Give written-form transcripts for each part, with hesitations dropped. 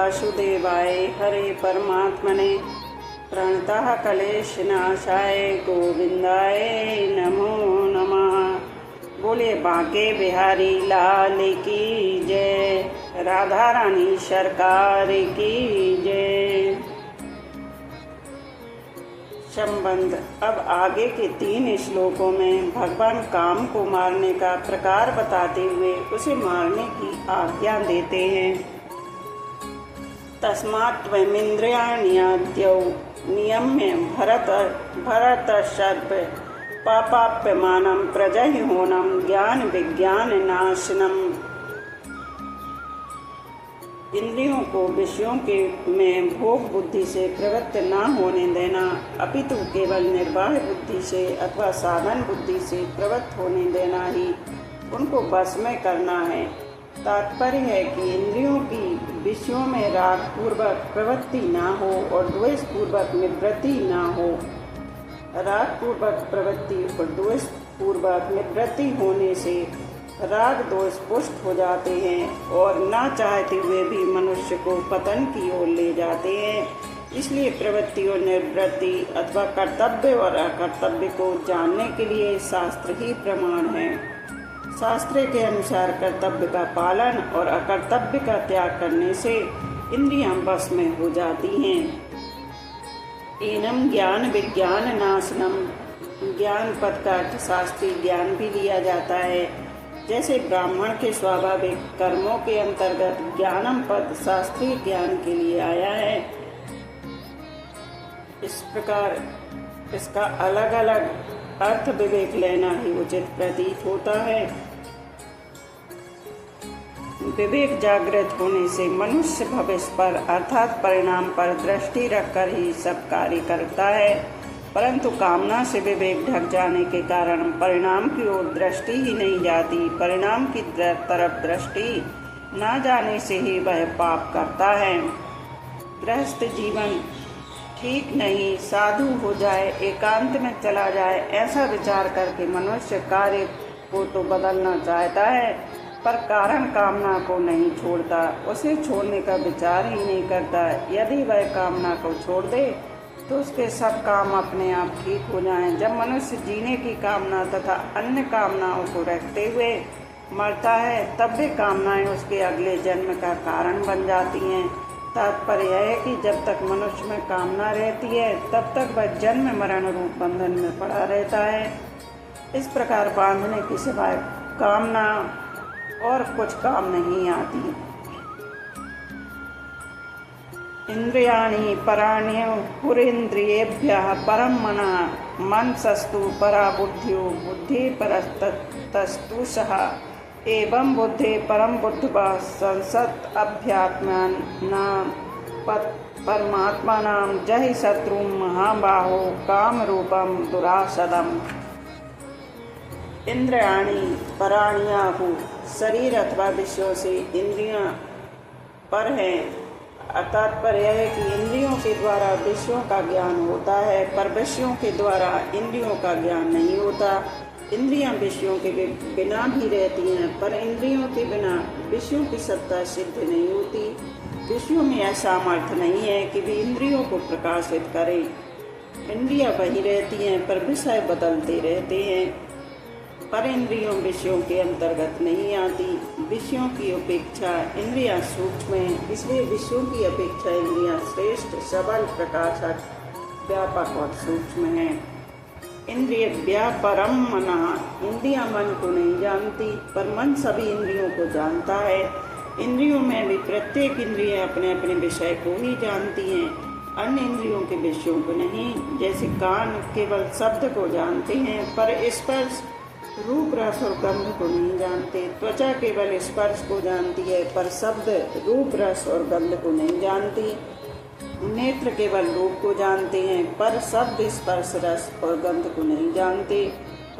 वासुदेवाय हरे परमात्मने प्रणतः क्लेशनाशाय गोविंदाय नमो नमः। बोले बांके बिहारी लाल की जय, राधा रानी सरकार की जय। संबंध। अब आगे के 3 श्लोकों में भगवान काम को मारने का प्रकार बताते हुए उसे मारने की आज्ञा देते हैं। तस्मात् त्वमिन्द्रियाण्याद्यौ नियम्य भरत सर्प पापाप्यमानं प्रजह्योनं ज्ञान विज्ञान नाशनम। इंद्रियों को विषयों के में भोग बुद्धि से प्रवृत्त न होने देना, अपितु केवल निर्वाह बुद्धि से अथवा साधन बुद्धि से प्रवृत्त होने देना ही उनको वश में करना है। तात्पर्य है कि इंद्रियों की विषयों में राग पूर्वक प्रवृत्ति न हो और द्वेष पूर्वक निवृत्ति न हो। राग पूर्वक प्रवृत्ति और द्वेष पूर्वक निवृत्ति होने से राग दोष पुष्ट हो जाते हैं और ना चाहते हुए भी मनुष्य को पतन की ओर ले जाते हैं। इसलिए प्रवृत्ति और निवृत्ति अथवा कर्तव्य और अकर्तव्य को जानने के लिए शास्त्र ही प्रमाण है। शास्त्र के अनुसार कर्तव्य का पालन और अकर्तव्य का त्याग करने से इंद्रियां वश में हो जाती हैं। एनम ज्ञान विज्ञान नाशनम। ज्ञान पद का अर्थ शास्त्रीय ज्ञान भी लिया जाता है। जैसे ब्राह्मण के स्वाभाविक कर्मों के अंतर्गत ज्ञानम पद शास्त्रीय ज्ञान के लिए आया है, इस प्रकार इसका अलग अलग अर्थ विवेक लेना ही उचित प्रतीत होता है। विवेक जागृत होने से मनुष्य भविष्य पर अर्थात परिणाम पर दृष्टि रखकर ही सब कार्य करता है, परंतु कामना से विवेक ढक जाने के कारण परिणाम की ओर दृष्टि ही नहीं जाती। परिणाम की तरफ दृष्टि न जाने से ही वह पाप करता है। गृहस्थ जीवन ठीक नहीं, साधु हो जाए, एकांत में चला जाए, ऐसा विचार करके मनुष्य कार्य को तो बदलना चाहता है पर कारण कामना को नहीं छोड़ता, उसे छोड़ने का विचार ही नहीं करता। यदि वह कामना को छोड़ दे तो उसके सब काम अपने आप ठीक हो जाएं। जब मनुष्य जीने की कामना तथा अन्य कामनाओं को रखते हुए मरता है तब वे कामनाएं उसके अगले जन्म का कारण बन जाती हैं। तात्पर्य यह है कि जब तक मनुष्य में कामना रहती है तब तक वह जन्म मरण रूप बंधन में पड़ा रहता है। इस प्रकार बांधने के सिवाय कामना और कुछ काम नहीं आती। इंद्रियाणि पराण्यहुरिन्द्रियेभ्यः परं मनः मनसस्तु परा बुद्धियो बुद्धि परस्तस्तु सः एवं बुद्धि परम बुद्धिवा संसत् अभ्यात्मन परमात्मानं जहि शत्रुं महाबाहो काम रूपम दुरासदम। इंद्रियाणि पराण्याहु। शरीर अथवा विषयों से इंद्रियां पर हैं। तात्पर्य है कि इंद्रियों के द्वारा विषयों का ज्ञान होता है पर विषयों के द्वारा इंद्रियों का ज्ञान नहीं होता। इंद्रियां विषयों के बिना भी रहती हैं पर इंद्रियों के बिना विषयों की सत्ता सिद्ध नहीं होती। विषयों में ऐसा सामर्थ्य नहीं है कि वे इंद्रियों को प्रकाशित करें। इंद्रियां वही रहती हैं पर विषय बदलते रहते हैं। पर इंद्रियों विषयों के अंतर्गत नहीं आती। विषयों की अपेक्षा इंद्रियां सूक्ष्म हैं, इसलिए विषयों की अपेक्षा इंद्रियां श्रेष्ठ, सबल, प्रकाशक, व्यापक और सूक्ष्म हैं। इंद्रिय व्यापरम मनः। इंद्रियां मन को नहीं जानती पर मन सभी इंद्रियों को जानता है। इंद्रियों में भी प्रत्येक इंद्रिय अपने अपने विषय को ही जानती हैं, अन्य इंद्रियों के विषयों को नहीं। जैसे कान केवल शब्द को जानते हैं पर स्पर्श, रूप, रस और गंध को नहीं जानते। त्वचा केवल स्पर्श को जानती है पर शब्द, रूप, रस और गंध को नहीं जानती। नेत्र केवल रूप को जानते हैं पर शब्द, स्पर्श, रस और गंध को नहीं जानते।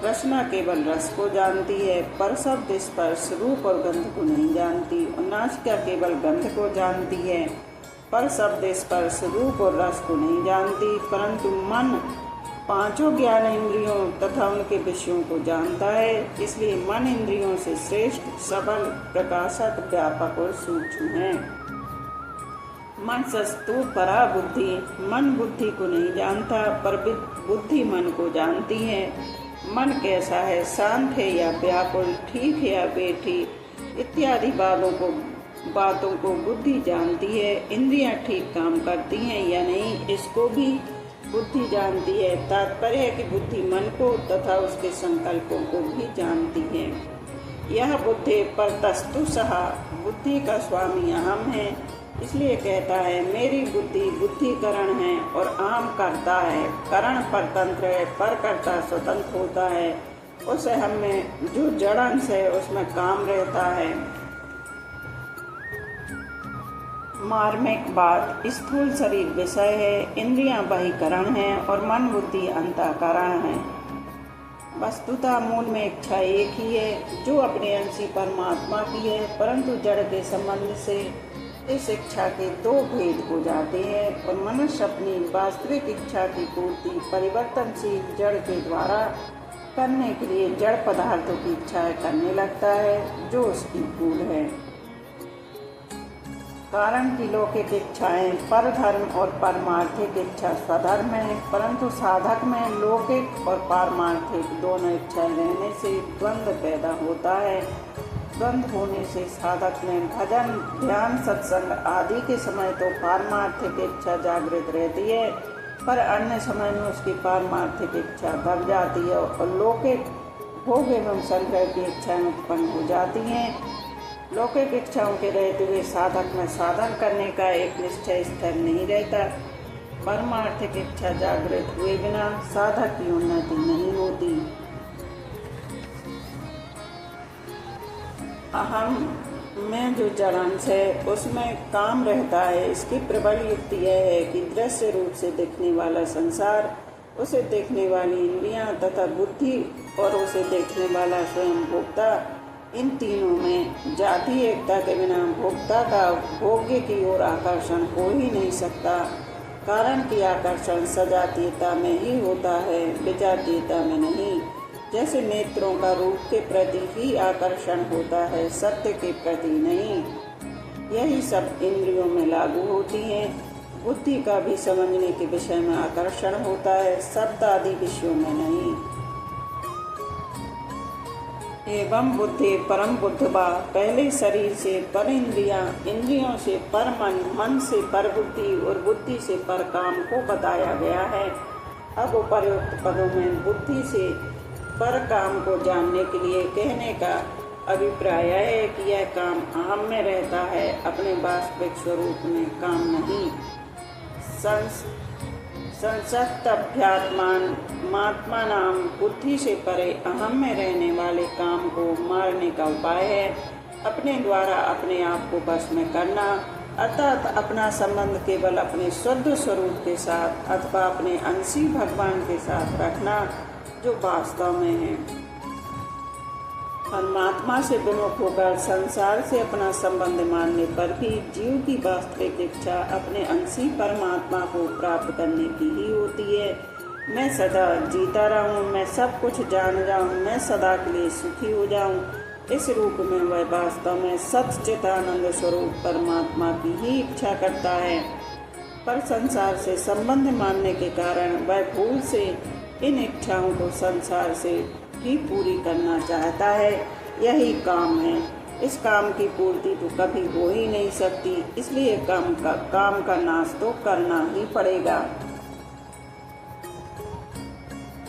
रसना केवल रस को जानती है पर शब्द, स्पर्श, रूप और गंध को नहीं जानती। और नासिका केवल गंध को जानती है पर शब्द, स्पर्श, रूप और रस को नहीं जानती। परंतु मन पांचों ज्ञान इंद्रियों तथा उनके विषयों को जानता है, इसलिए मन इंद्रियों से श्रेष्ठ, सबल, प्रकाशक, व्यापक और सूक्ष्म है। मनसस्तु परा बुद्धि, मन बुद्धि को नहीं जानता पर बुद्धि मन को जानती है। मन कैसा है, शांत है या व्याकुल, ठीक है या बेठीक इत्यादि बातों को बुद्धि जानती है। इंद्रियां ठीक काम करती हैं या नहीं, इसको भी बुद्धि जानती है। तात्पर्य है कि बुद्धि मन को तथा उसके संकल्पों को भी जानती है। यह बुद्धि परतस्तु सहा, बुद्धि का स्वामी अहम है, इसलिए कहता है मेरी बुद्धि बुद्धिकरण है और अहम करता है। करण परतंत्र है, पर करता स्वतंत्र होता है। उस अहम में जो जड़ अंश है उसमें काम रहता है। मार्मिक बात, स्थूल शरीर विषय है, इंद्रियां बहिकरण है और मन बुद्धि अंतःकरण है। वस्तुतः मूल में इच्छा एक ही है जो अपने अंशी परमात्मा की है, परंतु जड़ के संबंध से इस इच्छा के दो भेद हो जाते हैं और मनुष्य अपनी वास्तविक इच्छा की पूर्ति परिवर्तनशील जड़ के द्वारा करने के लिए जड़ पदार्थों की इच्छाएं करने लगता है जो उसकी भूल है। कारण की लौकिक इच्छाएं परधर्म और पारमार्थिक इच्छा स्वधर्म है, परंतु साधक में लौकिक और पारमार्थिक दोनों इच्छाएं रहने से द्वंद्व पैदा होता है। द्वंद्व होने से साधक में भजन, ध्यान, सत्संग आदि के समय तो पारमार्थिक इच्छा जागृत रहती है, पर अन्य समय में उसकी पारमार्थिक इच्छा दब जाती है और लौकिक भोग एवं संग्रह की इच्छाएं उत्पन्न हो जाती हैं। लौकिक इच्छाओं के रहते हुए साधक में साधन करने का एक निश्चय स्थिर नहीं रहता। परमार्थिक इच्छा जागृत हुए बिना साधक की उन्नति नहीं होती। अहम में जो जड़ अंश है उसमें काम रहता है। इसकी प्रबल युक्ति यह है कि दृश्य रूप से दिखने वाला संसार, उसे देखने वाली इंद्रियां तथा बुद्धि और उसे देखने वाला स्वयं भोक्ता, इन तीनों में जाति एकता के बिना भोक्ता का भोग्य की ओर आकर्षण हो ही नहीं सकता। कारण की आकर्षण सजातीयता में ही होता है, विजातीयता में नहीं। जैसे नेत्रों का रूप के प्रति ही आकर्षण होता है, सत्य के प्रति नहीं। यही सब इंद्रियों में लागू होती हैं। बुद्धि का भी समझने के विषय में आकर्षण होता है, शब्द आदि विषयों में नहीं। एवं बुद्धि परम बुद्धवा, पहले शरीर से पर इंद्रियां, इंद्रियों से पर मन, मन से पर बुद्धि और बुद्धि से पर काम को बताया गया है। अब उपर्युक्त पदों में बुद्धि से पर काम को जानने के लिए कहने का अभिप्राय है कि यह काम अहम में रहता है, अपने वास्तविक स्वरूप में काम नहीं। संसक्तभ्यात्मात्मा नाम बुद्धि से परे अहम में रहने वाले काम को मारने का उपाय है अपने द्वारा अपने आप को बस में करना, अर्थात अपना संबंध केवल अपने शुद्ध स्वरूप के साथ अथवा अपने अंशी भगवान के साथ रखना जो वास्तव में है। परमात्मा से विमुख होकर संसार से अपना संबंध मानने पर भी जीव की वास्तविक इच्छा अपने अंशी परमात्मा को प्राप्त करने की ही होती है। मैं सदा जीता रहूं, मैं सब कुछ जान जाऊं, मैं सदा के लिए सुखी हो जाऊं, इस रूप में वह वास्तव में सच्चिदानंद स्वरूप परमात्मा की ही इच्छा करता है। पर संसार से संबंध मानने के कारण वह भूल से इन इच्छाओं को संसार से ही पूरी करना चाहता है। यही काम है। इस काम की पूर्ति तो कभी हो ही नहीं सकती, इसलिए काम का नाश तो करना ही पड़ेगा।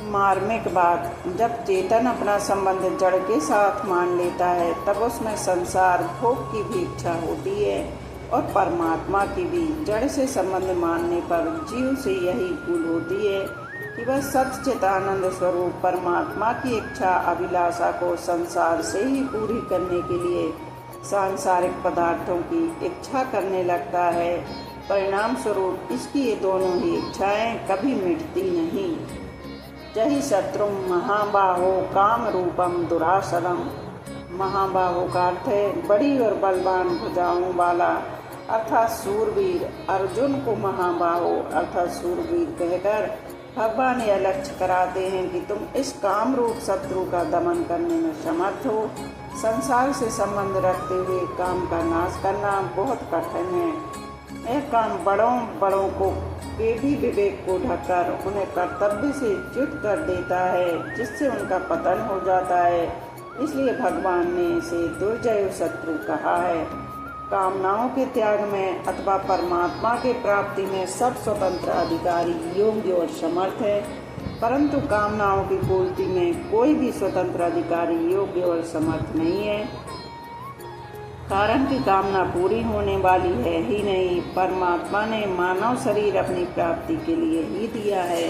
मार्मिक बात, जब चेतन अपना संबंध जड़ के साथ मान लेता है तब उसमें संसार भोग की भी इच्छा होती है और परमात्मा की भी। जड़ से संबंध मानने पर जीव से यही भूल होती है कि वह सच्चिदानंद स्वरूप परमात्मा की इच्छा अभिलाषा को संसार से ही पूरी करने के लिए सांसारिक पदार्थों की इच्छा करने लगता है। परिणाम स्वरूप इसकी ये दोनों ही इच्छाएं कभी मिटती नहीं। जही शत्रु महाबाहो काम रूपम दुरासरम। महाबाहो का अर्थ है बड़ी और बलवान भुजाओं वाला, अर्थात सूरवीर। अर्जुन को महाबाहो अर्थात सूरवीर कहकर भगवान यह लक्ष्य कराते हैं कि तुम इस काम रूप शत्रु का दमन करने में समर्थ हो। संसार से संबंध रखते हुए काम का नाश करना बहुत कठिन है। यह काम बड़ों बड़ों को के भी विवेक को ढककर उन्हें कर्तव्य से च्युत कर देता है, जिससे उनका पतन हो जाता है। इसलिए भगवान ने इसे दुर्जय शत्रु कहा है। कामनाओं के त्याग में अथवा परमात्मा के प्राप्ति में सब स्वतंत्र अधिकारी योग्य और समर्थ है, परंतु कामनाओं की पूर्ति में कोई भी स्वतंत्र अधिकारी योग्य और समर्थ नहीं है। कारण की कामना पूरी होने वाली है ही नहीं। परमात्मा ने मानव शरीर अपनी प्राप्ति के लिए ही दिया है।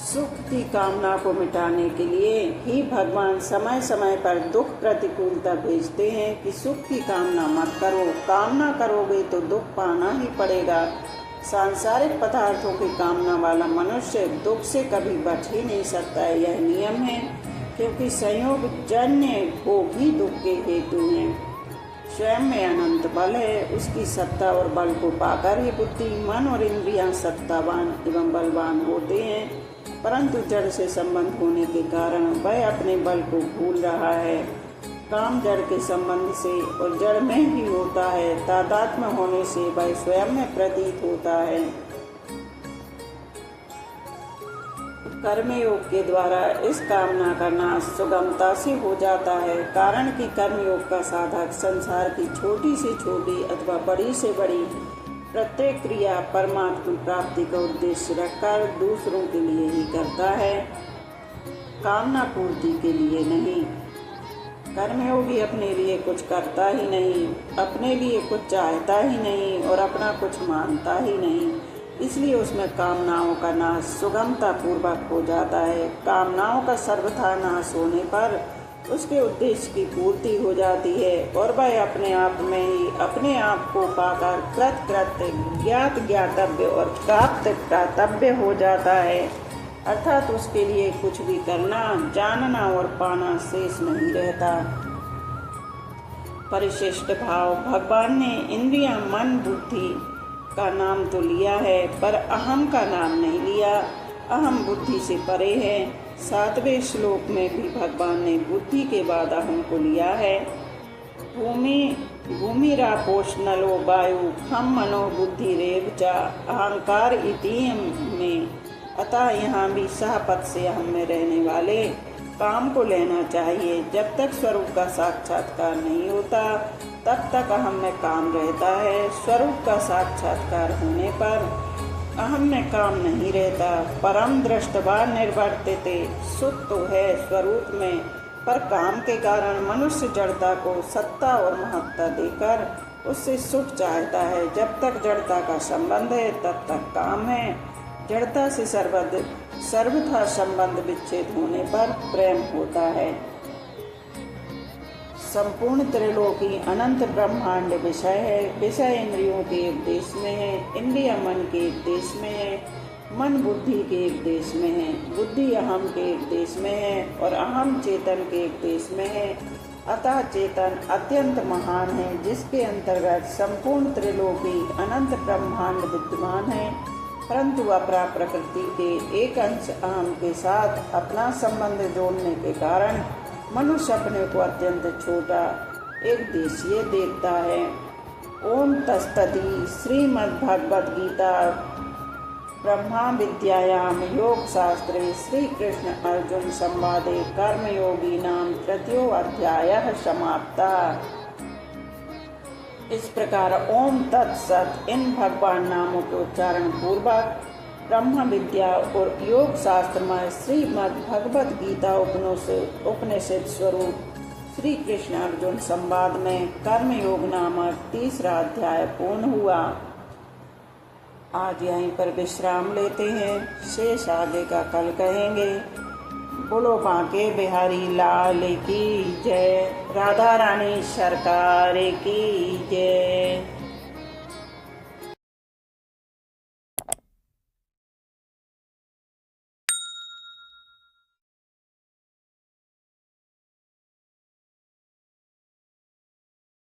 सुख की कामना को मिटाने के लिए ही भगवान समय समय पर दुख प्रतिकूलता भेजते हैं कि सुख की कामना मत करो, कामना करोगे तो दुख पाना ही पड़ेगा। सांसारिक पदार्थों की कामना वाला मनुष्य दुख से कभी बच ही नहीं सकता, यह नियम है, क्योंकि संयोग जन्य भोग ही दुख के हेतु हैं। स्वयं में अनंत बल है, उसकी सत्ता और बल को पाकर ही बुद्धि, मन और इंद्रियां सत्तावान एवं बलवान होते हैं, परंतु जड़ से संबंध होने के कारण वह अपने बल को भूल रहा है। काम जड़ के संबंध से और जड़ में ही होता है, तादात्म्य होने से वह स्वयं में प्रतीत होता है। कर्मयोग के द्वारा इस कामना करना सुगमता से हो जाता है। कारण कि कर्मयोग का साधक संसार की छोटी से छोटी अथवा बड़ी से बड़ी प्रत्येक क्रिया परमात्मा प्राप्ति का उद्देश्य रखकर दूसरों के लिए ही करता है, कामना पूर्ति के लिए नहीं। कर्मयोगी अपने लिए कुछ करता ही नहीं, अपने लिए कुछ चाहता ही नहीं और अपना कुछ मानता ही नहीं, इसलिए उसमें कामनाओं का नाश सुगमता पूर्वक हो जाता है। कामनाओं का सर्वथा नाश होने पर उसके उद्देश्य की पूर्ति हो जाती है और वह अपने आप में ही अपने आप को पाकर कृत ज्ञात ज्ञातव्य और प्राप्त प्राप्तव्य हो जाता है, अर्थात उसके लिए कुछ भी करना, जानना और पाना शेष नहीं रहता। परिशिष्ट भाव भगवान ने इंद्रियां, मन, बुद्धि का नाम तो लिया है, पर अहम का नाम नहीं लिया। अहम बुद्धि से परे है। 7वें श्लोक में भी भगवान ने बुद्धि के बाद अहम को लिया है। भूमिरापोष नलो वायु खम मनो बुद्धि रेव चा अहंकार इतिम में, अतः यहाँ भी सहपद से अहम में रहने वाले काम को लेना चाहिए। जब तक स्वरूप का साक्षात्कार नहीं होता तब तक अहम में काम रहता है। स्वरूप का साक्षात्कार होने पर अहम में काम नहीं रहता। परम दृष्टवा निर्वर्तिते, सुख तो है स्वरूप में, पर काम के कारण मनुष्य जड़ता को सत्ता और महत्ता देकर उससे सुख चाहता है। जब तक जड़ता का संबंध है तब तक काम है। जड़ता से सर्वथा संबंध विच्छेद होने पर प्रेम होता है। संपूर्ण त्रिलोकी अनंत ब्रह्मांड विषय है। विषय इंद्रियों के एक देश में है, इंद्रिया मन के एक देश में है, मन बुद्धि के एक देश में है, बुद्धि अहम के एक देश में है और अहम चेतन के एक देश में है। अतः चेतन अत्यंत महान है, जिसके अंतर्गत संपूर्ण त्रिलोकी अनंत ब्रह्मांड विद्यमान है, परंतु अपरा प्रकृति के एक अंश अहम के साथ अपना संबंध जोड़ने के कारण मनुष्य अपने को अत्यंत छोटा एक देशीय देखता है। ओम तस्तति श्रीमद्भगवद गीता ब्रह्मा विद्यायाम योग शास्त्रे श्री कृष्ण अर्जुन संवादे कर्मयोगी नाम 3 अध्यायः समाप्ता। इस प्रकार ओम तत्सत इन भगवान नामों के उच्चारण पूर्वक ब्रह्म विद्या और योग शास्त्र में श्रीमद् भगवद गीता उपनिषद स्वरूप श्री कृष्ण अर्जुन संवाद में कर्मयोग नामक 3रा अध्याय पूर्ण हुआ। आज यहीं पर विश्राम लेते हैं, शेष आगे का कल कहेंगे। बोलो बांके बिहारी लाल की जय, राधा रानी सरकार की जय।